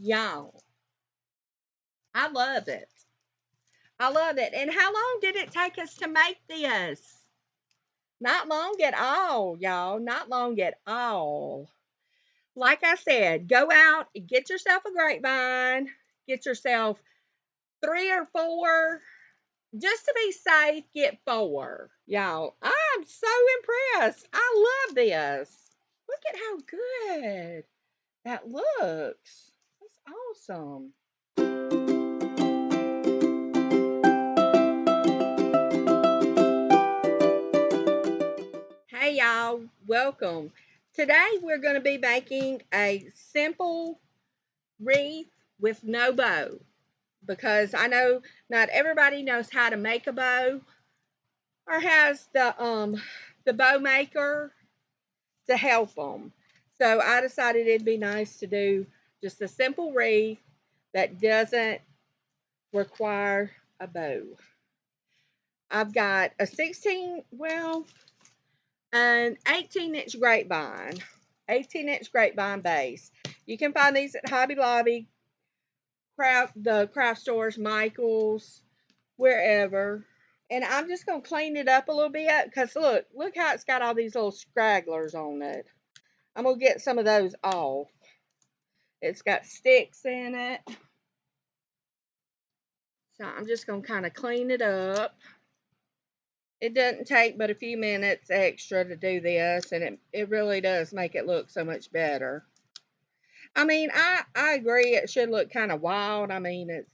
Y'all, I love it. I love it. And how long did it take us to make this? Not long at all, y'all. Not long at all. Like I said, go out and get yourself a grapevine. Get yourself 3 or 4. Just to be safe, get 4. Y'all, I'm so impressed. I love this. Look at how good that looks. That's awesome. Hey y'all, welcome. Today we're going to be making a simple wreath with no bow because I know not everybody knows how to make a bow or has the bow maker to help them. So I decided it'd be nice to do just a simple wreath that doesn't require a bow. I've got a 16, well, an 18-inch grapevine, 18-inch grapevine base. You can find these at Hobby Lobby, the craft stores, Michael's, wherever. And I'm just going to clean it up a little bit because look how it's got all these little scragglers on it. I'm going to get some of those off. It's got sticks in it. So I'm just going to kind of clean it up. It doesn't take but a few minutes extra to do this, and it really does make it look so much better. I mean, I agree it should look kind of wild. I mean, it's...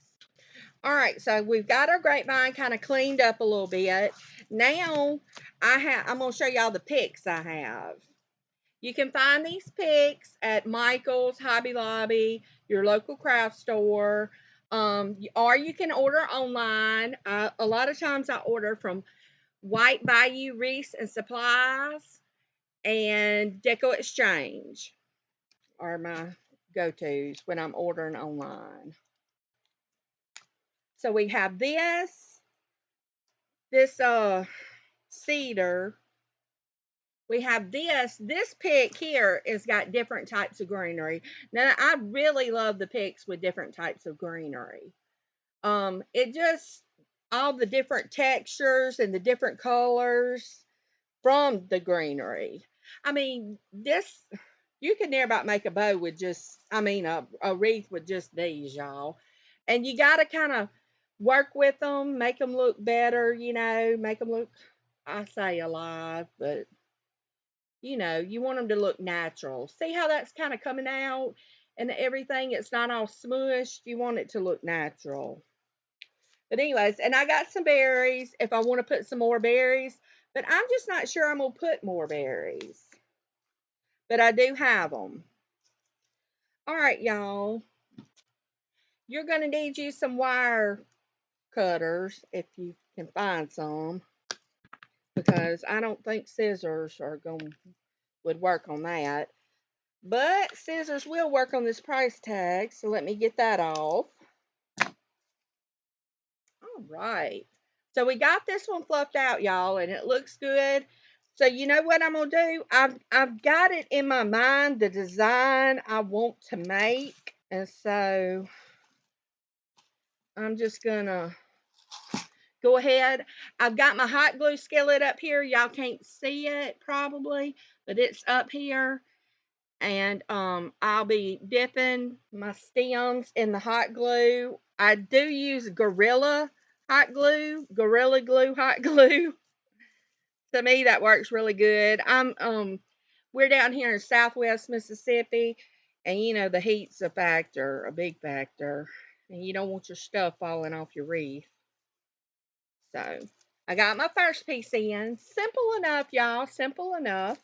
Alright, so we've got our grapevine kind of cleaned up a little bit. Now, I'm going to show y'all the picks I have. You can find these picks at Michael's, Hobby Lobby, your local craft store, or you can order online. A lot of times I order from White Bayou Wreaths and Supplies and Decor Exchange are my go-tos when I'm ordering online. So we have this cedar. We have this pick here has got different types of greenery. Now I really love the picks with different types of greenery. It just, all the different textures and the different colors from the greenery. I mean, this, you can never about make a bow with just, a wreath with just these, y'all. And you got to kind of work with them, make them look better, make them look, I say alive, but you want them to look natural. See how that's kind of coming out and everything? It's not all smushed. You want it to look natural. But anyways, and I got some berries if I want to put some more berries, but I'm just not sure I'm going to put more berries. But I do have them. All right, y'all. You're going to need you some wire cutters if you can find some, because I don't think scissors would work on that. But scissors will work on this price tag, so let me get that off. All right. So we got this one fluffed out, y'all, and it looks good. So you know what I'm going to do? I've got it in my mind, the design I want to make. And so I'm just going to go ahead. I've got my hot glue skillet up here. Y'all can't see it probably, but it's up here. And I'll be dipping my stems in the hot glue. I do use Gorilla Glue hot glue. To me, that works really good. We're down here in Southwest Mississippi, and the heat's a big factor, and you don't want your stuff falling off your wreath. So I got my first piece in. Simple enough, y'all. Simple enough.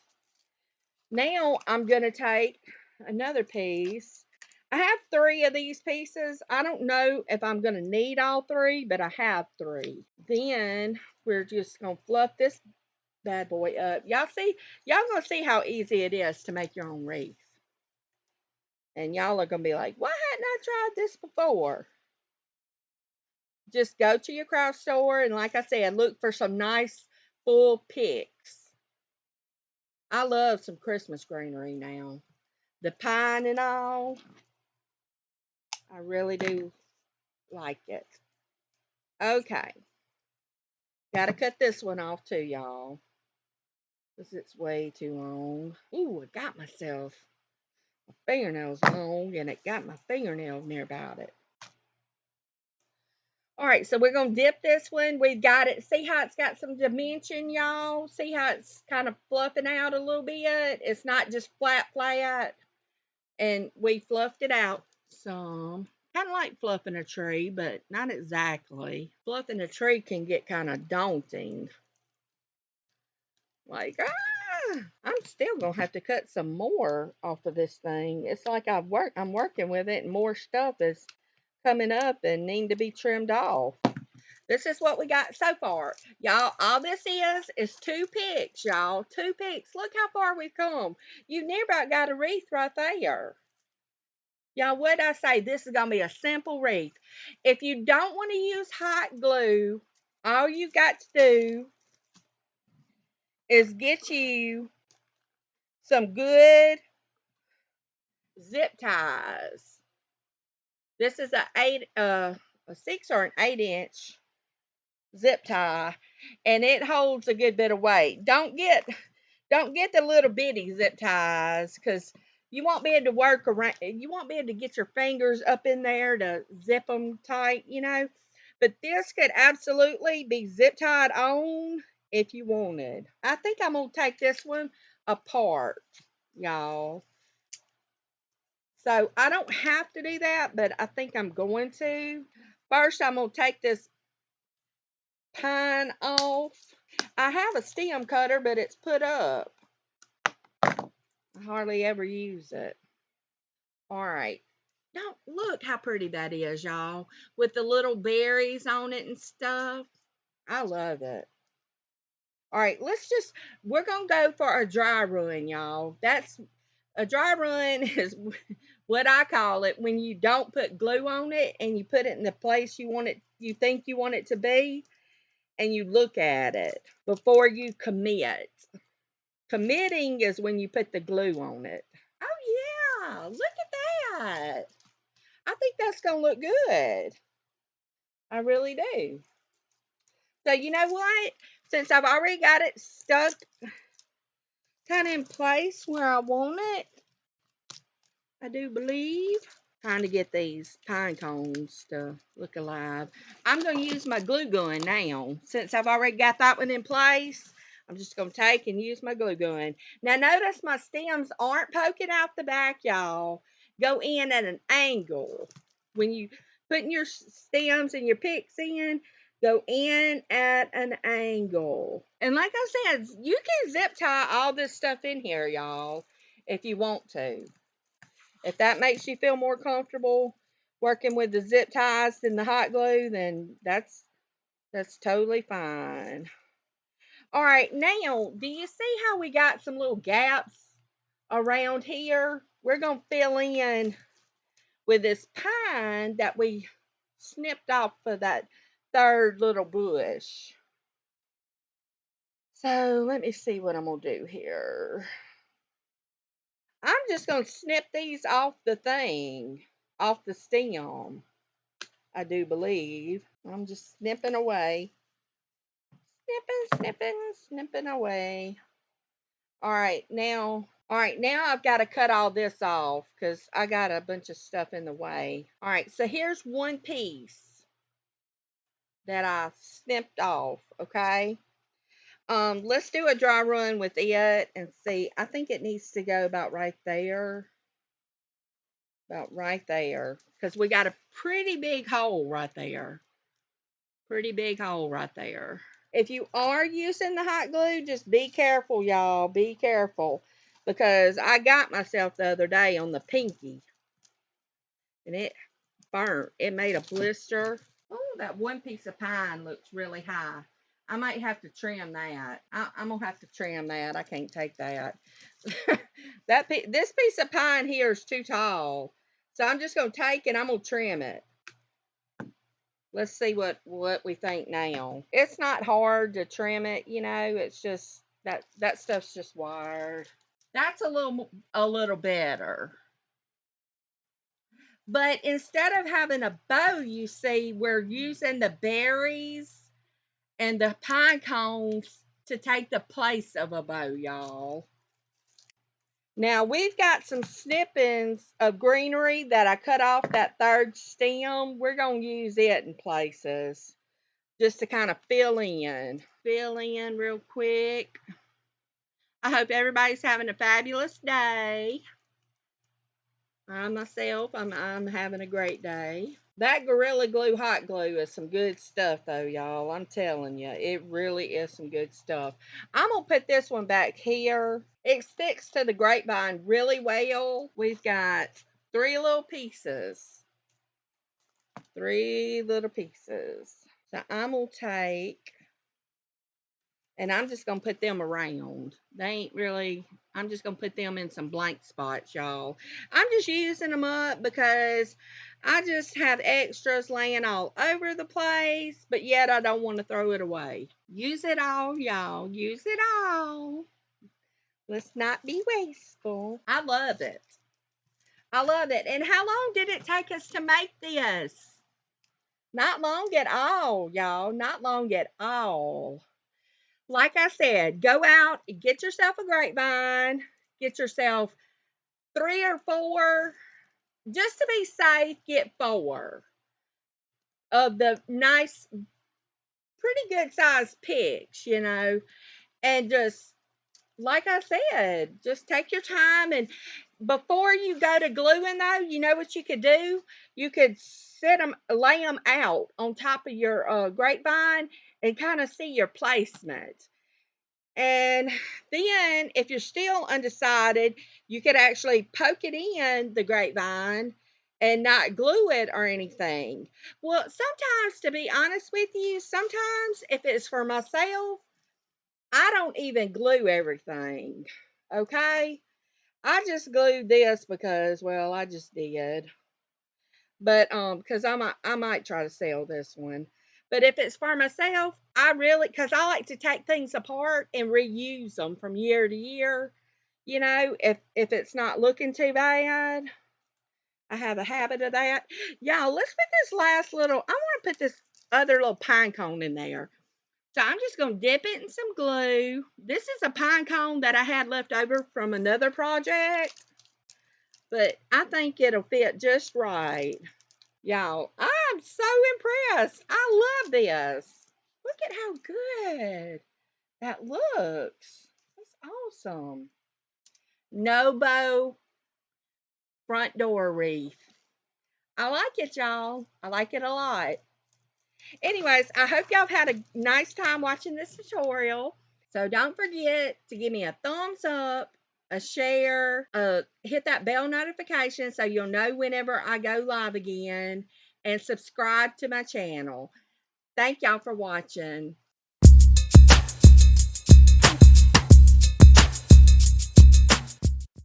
Now I'm going to take another piece. I have 3 of these pieces. I don't know if I'm going to need all 3, but I have 3. Then we're just going to fluff this bad boy up. Y'all going to see how easy it is to make your own wreath. And y'all are going to be like, why hadn't I tried this before? Just go to your craft store and, like I said, look for some nice full picks. I love some Christmas greenery now. The pine and all. I really do like it. Okay. Gotta cut this one off too, y'all. Because it's way too long. Ooh, I got myself. My fingernail's long and it got my fingernail near about it. All right, so we're going to dip this one. We've got it. See how it's got some dimension, y'all? See how it's kind of fluffing out a little bit? It's not just flat, flat. And we fluffed it out some. Kind of like fluffing a tree, but not exactly. Fluffing a tree can get kind of daunting. Like, I'm still going to have to cut some more off of this thing. It's like I'm working with it and more stuff is coming up and need to be trimmed off. This is what we got so far. Y'all, all this is 2 picks, y'all. 2 picks. Look how far we've come. You near about got a wreath right there. Y'all, what I say? This is going to be a simple wreath. If you don't want to use hot glue, all you got to do is get you some good zip ties. This is a 6 or an 8-inch zip tie, and it holds a good bit of weight. Don't get the little bitty zip ties, because you won't be able to work around. You won't be able to get your fingers up in there to zip them tight, you know. But this could absolutely be zip tied on if you wanted. I think I'm gonna take this one apart, y'all. So I don't have to do that, but I think I'm going to. First, I'm going to take this pine off. I have a stem cutter, but it's put up. I hardly ever use it. All right. Now, look how pretty that is, y'all. With the little berries on it and stuff. I love it. All right, we're going to go for a dry run, y'all. A dry run is what I call it when you don't put glue on it and you put it in the place you think you want it to be, and you look at it before you commit. Committing is when you put the glue on it. Oh yeah, look at that. I think that's going to look good. I really do. So you know what? Since I've already got it stuck kind of in place where I want it, I do believe. Trying to get these pine cones to look alive. I'm going to use my glue gun now. Since I've already got that one in place, I'm just going to take and use my glue gun. Now notice my stems aren't poking out the back, y'all. Go in at an angle. When you putting your stems and your picks in, go in at an angle. And like I said, you can zip tie all this stuff in here, y'all, if you want to. If that makes you feel more comfortable working with the zip ties than the hot glue, then that's totally fine. All right, now, do you see how we got some little gaps around here? We're going to fill in with this pine that we snipped off of that third little bush. So let me see what I'm going to do here. I'm just going to snip these off the thing, off the stem. I do believe. I'm just snipping away. Snipping away. All right, now I've got to cut all this off because I got a bunch of stuff in the way. All right, so here's one piece that I snipped off, okay? Let's do a dry run with it and see. I think it needs to go about right there. About right there. Because we got a pretty big hole right there. Pretty big hole right there. If you are using the hot glue, just be careful, y'all. Be careful. Because I got myself the other day on the pinky. And it burnt. It made a blister. Oh, that one piece of pine looks really high. I might have to trim that. I'm going to have to trim that. I can't take that. This piece of pine here is too tall. So I'm just going to take and I'm going to trim it. Let's see what we think now. It's not hard to trim it, you know. It's just that stuff's just wired. That's a little better. But instead of having a bow, you see, we're using the berries and the pine cones to take the place of a bow, y'all. Now we've got some snippings of greenery that I cut off that third stem. We're going to use it in places just to kind of fill in. Fill in real quick. I hope everybody's having a fabulous day. I myself, I'm having a great day. That Gorilla Glue hot glue is some good stuff though, y'all. I'm telling you, it really is some good stuff. I'm gonna put this one back here. It sticks to the grapevine really well. We've got three little pieces. Three little pieces. So I'm gonna take, and I'm just going to put them around. They ain't really, I'm just going to put them in some blank spots, y'all. I'm just using them up because I just have extras laying all over the place, but yet I don't want to throw it away. Use it all, y'all. Use it all. Let's not be wasteful. I love it. I love it. And how long did it take us to make this? Not long at all, y'all. Not long at all. Like I said, go out and get yourself a grapevine, get yourself 3 or 4. Just to be safe, get 4 of the nice, pretty good sized picks, and just, like I said, just take your time. And before you go to gluing, though, you know what you could do? You could lay them out on top of your grapevine and kind of see your placement. And then, if you're still undecided, you could actually poke it in the grapevine and not glue it or anything. Well, sometimes, to be honest with you, sometimes if it's for myself, I don't even glue everything. Okay? I just glued this because, well, I just did. But because I might try to sell this one. But if it's for myself, I really, because I like to take things apart and reuse them from year to year. If it's not looking too bad, I have a habit of that. Y'all, let's put this last little. I want to put this other little pine cone in there. So I'm just going to dip it in some glue. This is a pine cone that I had left over from another project, but I think it'll fit just right. Y'all, I'm so impressed. I love this. Look at how good that looks. That's awesome. No bow front door wreath. I like it, y'all. I like it a lot. Anyways, I hope y'all have had a nice time watching this tutorial. So don't forget to give me a thumbs up, a share, hit that bell notification so you'll know whenever I go live again, and subscribe to my channel. Thank y'all for watching.